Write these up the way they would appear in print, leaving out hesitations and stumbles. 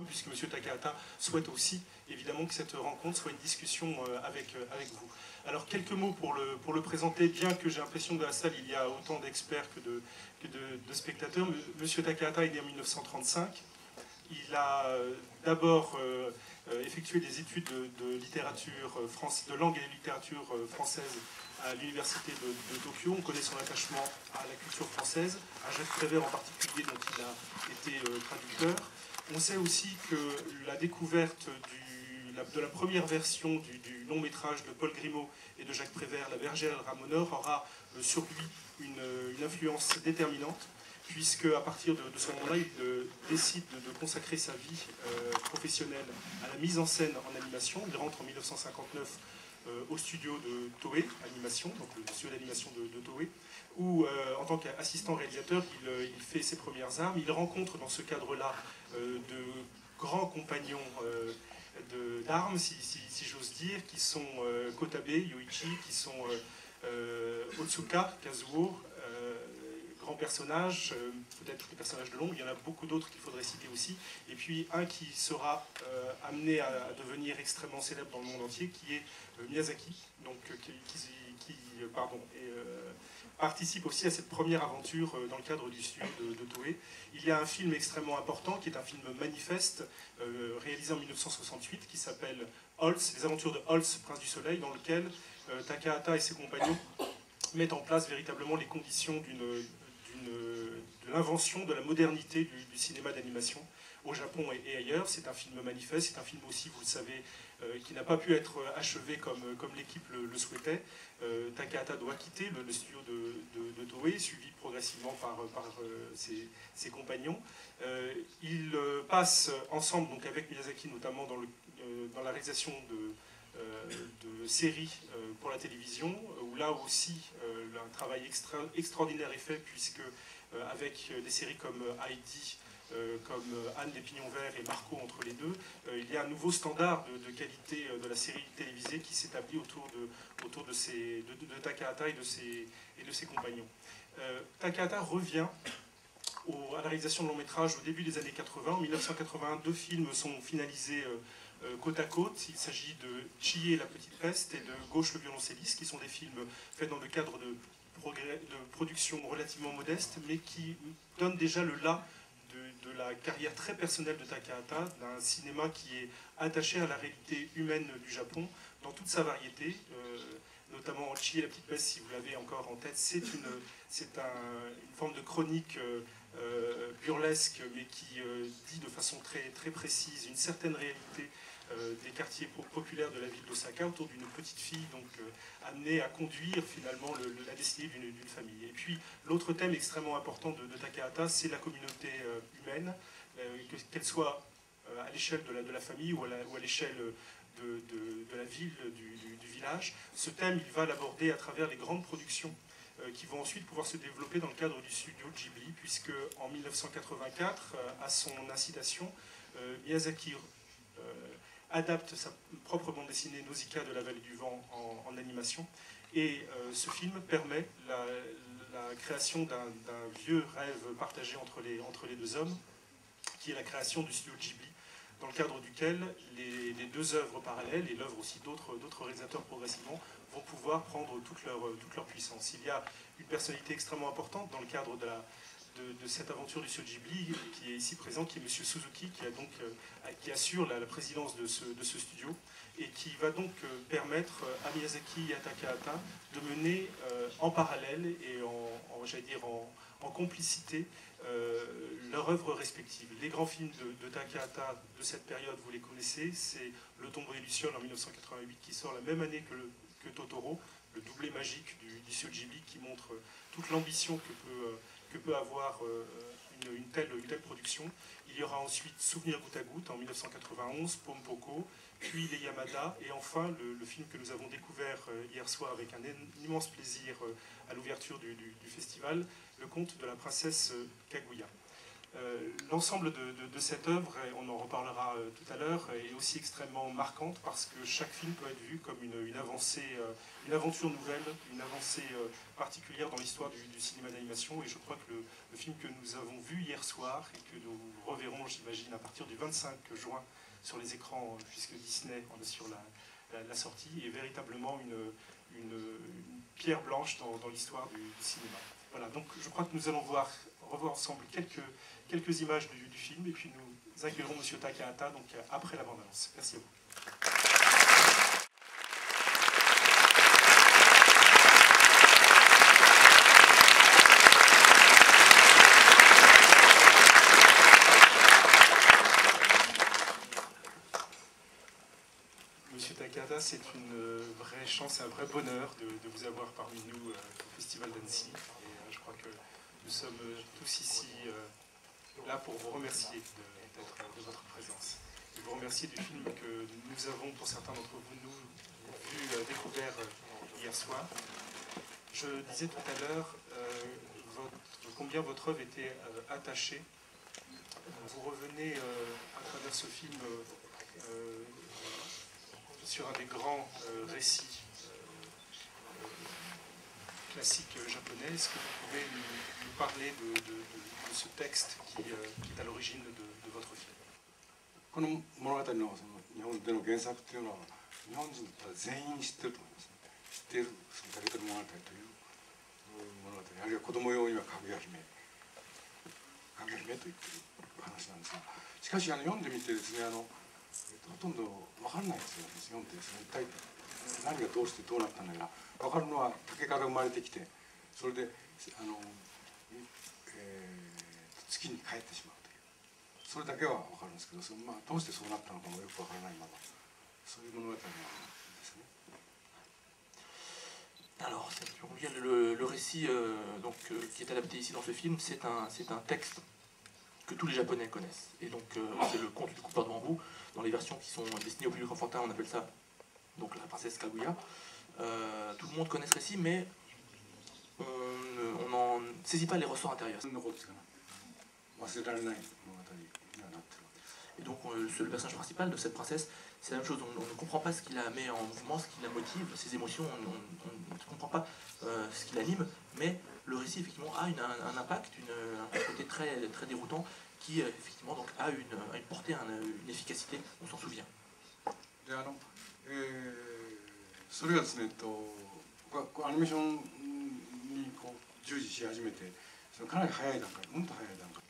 puisque M. Takahata souhaite aussi évidemment que cette rencontre soit une discussion avec vous. Alors quelques mots pour le présenter, bien que j'ai l'impression que dans la salle il y a autant d'experts que de spectateurs. M. Takahata est né en 1935. Il a d'abord effectué des études de littérature de langue et de littérature française à l'université de Tokyo. On connaît son attachement à la culture française, à Jacques Prévert en particulier, dont il a été traducteur. On sait aussi que la découverte de la première version du long métrage de Paul Grimaud et de Jacques Prévert, La Bergère et le Ramoneur, aura sur lui une influence déterminante, puisque à partir de ce moment-là, il décide de consacrer sa vie professionnelle à la mise en scène en animation. Il rentre en 1959 au studio de Toei Animation, donc le studio d'animation de Toei, où en tant qu'assistant réalisateur, il fait ses premières armes. Il rencontre dans ce cadre-là de grands compagnons d'armes, si j'ose dire, qui sont Kotabe, Yoichi, qui sont Otsuka, Kazuo, grands personnages, peut-être des personnages de l'ombre, il y en a beaucoup d'autres qu'il faudrait citer aussi, et puis un qui sera amené à devenir extrêmement célèbre dans le monde entier, qui est Miyazaki, donc, qui participe aussi à cette première aventure dans le cadre du studio de Toei. Il y a un film extrêmement important, qui est un film manifeste, réalisé en 1968, qui s'appelle Holtz, Les aventures de Holtz, Prince du Soleil, dans lequel Takahata et ses compagnons mettent en place véritablement les conditions de l'invention, de la modernité du cinéma d'animation au Japon et ailleurs. C'est un film manifeste, c'est un film aussi, vous le savez, qui n'a pas pu être achevé comme l'équipe le souhaitait. Takahata doit quitter le studio de Toei, suivi progressivement par ses compagnons. Ils passent ensemble, donc avec Miyazaki notamment, dans la réalisation de séries pour la télévision, où là aussi un travail extraordinaire est fait, puisque avec des séries comme Heidi, comme Anne des Pignons Verts et Marco entre les deux, il y a un nouveau standard de qualité de la série télévisée qui s'établit autour de Takahata et de ses compagnons. Takahata revient à la réalisation de long métrage au début des années 80. En 1981, 2 films sont finalisés côte à côte. Il s'agit de Chie et la petite peste et de Gauche le violoncelliste, qui sont des films faits dans le cadre de production relativement modeste, mais qui donnent déjà le là de la carrière très personnelle de Takahata, d'un cinéma qui est attaché à la réalité humaine du Japon dans toute sa variété, notamment Chie et la petite peste, si vous l'avez encore en tête. C'est une forme de chronique burlesque, mais qui dit de façon très, très précise une certaine réalité des quartiers populaires de la ville d'Osaka, autour d'une petite fille donc amenée à conduire finalement la destinée d'une famille. Et puis l'autre thème extrêmement important de Takahata, c'est la communauté humaine, qu'elle soit à l'échelle de la famille ou à l'échelle de la ville, du village. Ce thème, il va l'aborder à travers les grandes productions qui vont ensuite pouvoir se développer dans le cadre du studio Ghibli, puisque en 1984, à son incitation, Miyazaki adapte sa propre bande dessinée Nausicaa de la vallée du vent en animation, et ce film permet la création d'un vieux rêve partagé entre les deux hommes, qui est la création du studio Ghibli, dans le cadre duquel les 2 œuvres parallèles, et l'œuvre aussi d'autres réalisateurs progressivement, vont pouvoir prendre toute leur puissance. Il y a une personnalité extrêmement importante dans le cadre de cette aventure du studio Ghibli, qui est ici présent, qui est M. Suzuki, qui assure la présidence de ce studio, et qui va donc permettre à Miyazaki et à Takahata de mener en parallèle et en complicité leurs œuvres respectives. Les grands films de Takahata de cette période, vous les connaissez, c'est Le Tombeau des Lucioles en 1988, qui sort la même année que Totoro, le doublé magique du studio Ghibli, qui montre toute l'ambition que peut avoir une telle production. Il y aura ensuite Souvenir goutte à goutte en 1991, Pompoko, puis Les Yamada, et enfin le film que nous avons découvert hier soir avec un immense plaisir à l'ouverture du festival, Le Conte de la princesse Kaguya. L'ensemble de cette œuvre, et on en reparlera tout à l'heure, est aussi extrêmement marquante parce que chaque film peut être vu comme une avancée, une aventure nouvelle, une avancée particulière dans l'histoire du cinéma d'animation. Et je crois que le film que nous avons vu hier soir et que nous reverrons, j'imagine, à partir du 25 juin sur les écrans, puisque Disney en assure la sortie, est véritablement une pierre blanche dans l'histoire du cinéma. Voilà, donc je crois que nous allons revoir ensemble quelques images du film, et puis nous accueillerons M. Takahata donc, après la bande-annonce. Merci à vous. Monsieur Takahata, c'est une vraie chance et un vrai bonheur de vous avoir parmi nous au Festival d'Annecy. Et je crois que nous sommes tous ici là pour vous remercier de votre présence. Et vous remercier du film que nous avons, pour certains d'entre vous, découvert hier soir. Je disais tout à l'heure combien votre œuvre était attachée. Vous revenez à travers ce film sur un des grands récits classiques japonais. Est-ce que vous pouvez nous parler de ce texte qui est à l'origine de votre film? この物語の日本での原作というのは日本人だったら全員知ってると思いますね。知っているその竹取物語という物語、あるいは子供用にはかぐや姫と言ってる話なんですが、しかし読んでみてですね、ほとんど分からないですよ、読んでですね、一体何がどうしてどうなったんだか分かるのは竹から生まれてきて、それで月に帰ってしまうという、それだけは分かるんですけど、どうしてそうなったのかもよく分からないまま、そういう物語なんですね。Alors, le récit qui est adapté ici dans ce film, c'est un texte que tous les Japonais connaissent. Et donc, c'est le conte du coupeur de bambou. Dans les versions qui sont destinées au public enfantin, on appelle ça donc la princesse Kaguya. Tout le monde connaît ce récit, mais on n'en saisit pas les ressorts intérieurs. Et donc, le personnage principal de cette princesse, c'est la même chose. On ne comprend pas ce qui la met en mouvement, ce qui la motive, ses émotions, on ne comprend pas ce qui l'anime, mais le récit effectivement a un impact, un côté très, très déroutant qui effectivement donc, a une portée, une efficacité, on s'en souvient. それがですね、アニメーションに従事し始めて、かなり早い段階、もっと早い段階、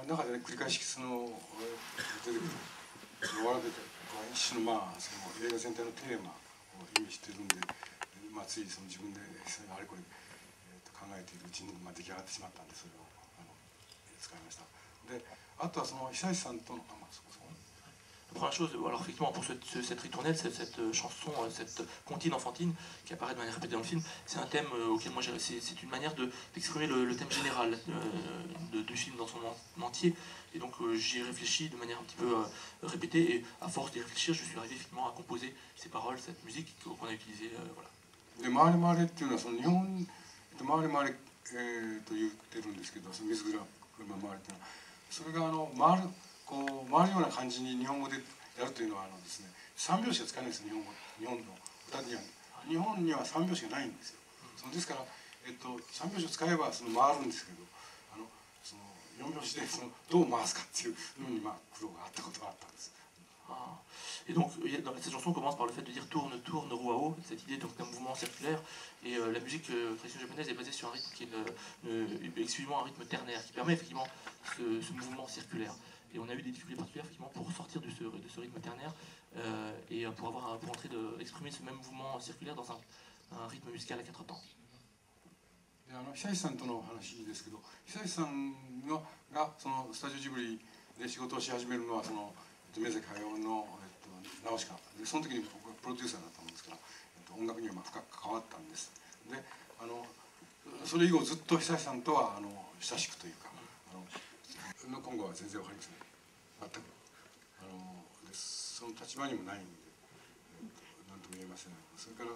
中でね、繰り返し出てくる、わらべて、一種の映画全体のテーマを意味しているんで、つい自分であれこれ考えているうちに出来上がってしまったんで、それを使いました。で、あとは久石さんとの、La première chose, alors effectivement pour cette ritournelle, cette chanson, cette comptine enfantine qui apparaît de manière répétée dans le film, c'est un thème auquel moi c'est une manière d'exprimer le thème général du film dans son entier. Et donc j'y ai réfléchi de manière un petit peu répétée, et à force d'y réfléchir, je suis arrivé effectivement à composer ces paroles, cette musique qu'on a utilisée. Voilà. で、回れ回れっていうのは日本で回れ回れ、と言ってるんですけど、水車回れっていうのは、それが回るような感じに日本語でやるというのはですね、三拍子が使えないんですよ、日本の歌には。日本には三拍子がないんですよ。ですから、三拍子を使えば回るんですけど、四拍子でどう回すかっていうのに苦労があったことがあったんです。Et donc, cette chanson commence par le fait de dire tourne, tourne, roue à eau, cette idée d'un mouvement circulaire. Et la musique traditionnelle japonaise est basée sur un rythme qui est exclusivement un rythme ternaire, qui permet effectivement ce mouvement circulaire. Et on a eu des difficultés particulières effectivement pour sortir de ce rythme ternaire et pour exprimer ce même mouvement circulaire dans un rythme musical à 4 temps. 久石さんとの話ですけど、久石さんがスタジオジブリで仕事をし始めるのは宮崎駿のナウシカで、その時に僕はプロデューサーだったもんですから、音楽には深く関わったんです。で、それ以後ずっと久石さんとは親しくというか、今後は全然わかりません。全くその立場にもないんで何とも言えません。それから、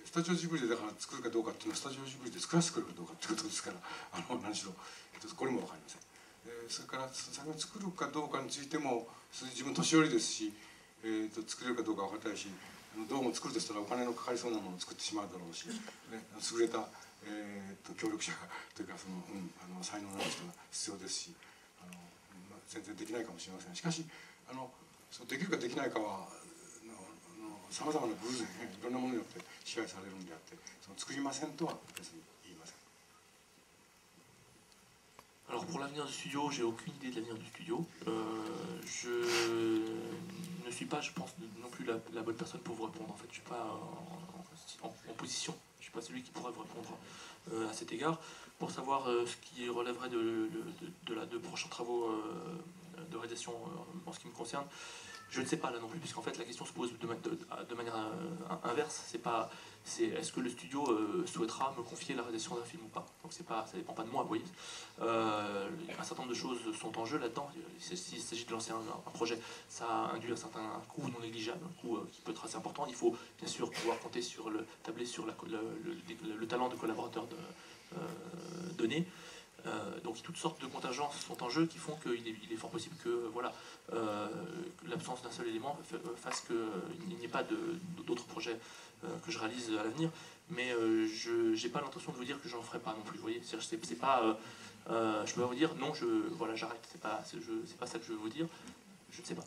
スタジオジブリでだから作るかどうかっていうのはスタジオジブリで作らせてくれるかどうかっていうことですから、何しろこれも分かりません。それから作品を作るかどうかについても自分年寄りですし、作れるかどうか分からないし、どうも作るとしたらお金のかかりそうなものを作ってしまうだろうし、ね、優れた、協力者というか才能のある人が必要ですし、全然できないかもしれません。しかしできるかできないかはさまざまな偶然、いろんなものによって支配されるんであって、作りませんとは別に言いません。Alors pour l'avenir du studio, j'ai aucune idée de l'avenir du studio. Je ne suis pas, je pense, non plus la bonne personne pour vous répondre. En fait, je suis pas en position. Je suis pas celui qui pourrait vous répondre à cet égard. Pour savoir ce qui relèverait de prochains travaux de réalisation en ce qui me concerne, je ne sais pas là non plus, puisqu'en fait la question se pose de manière inverse. C'est est-ce que le studio souhaitera me confier la réalisation d'un film ou pas. Donc ça dépend pas de moi, vous voyez. Un certain nombre de choses sont en jeu là-dedans. S'il s'agit de lancer un projet, ça induit un certain coût non négligeable, un coût qui peut être assez important. Il faut bien sûr pouvoir compter tabler sur le talent de collaborateurs donnés. Donc toutes sortes de contingences sont en jeu qui font qu'il est fort possible que voilà, l'absence d'un seul élément fasse qu'il n'y ait pas d'autres projets que je réalise à l'avenir. Mais je n'ai pas l'intention de vous dire que j'en ferai pas non plus. Vous voyez, c'est pas, je peux pas vous dire non, voilà, j'arrête. C'est pas ça que je veux vous dire. Je ne sais pas.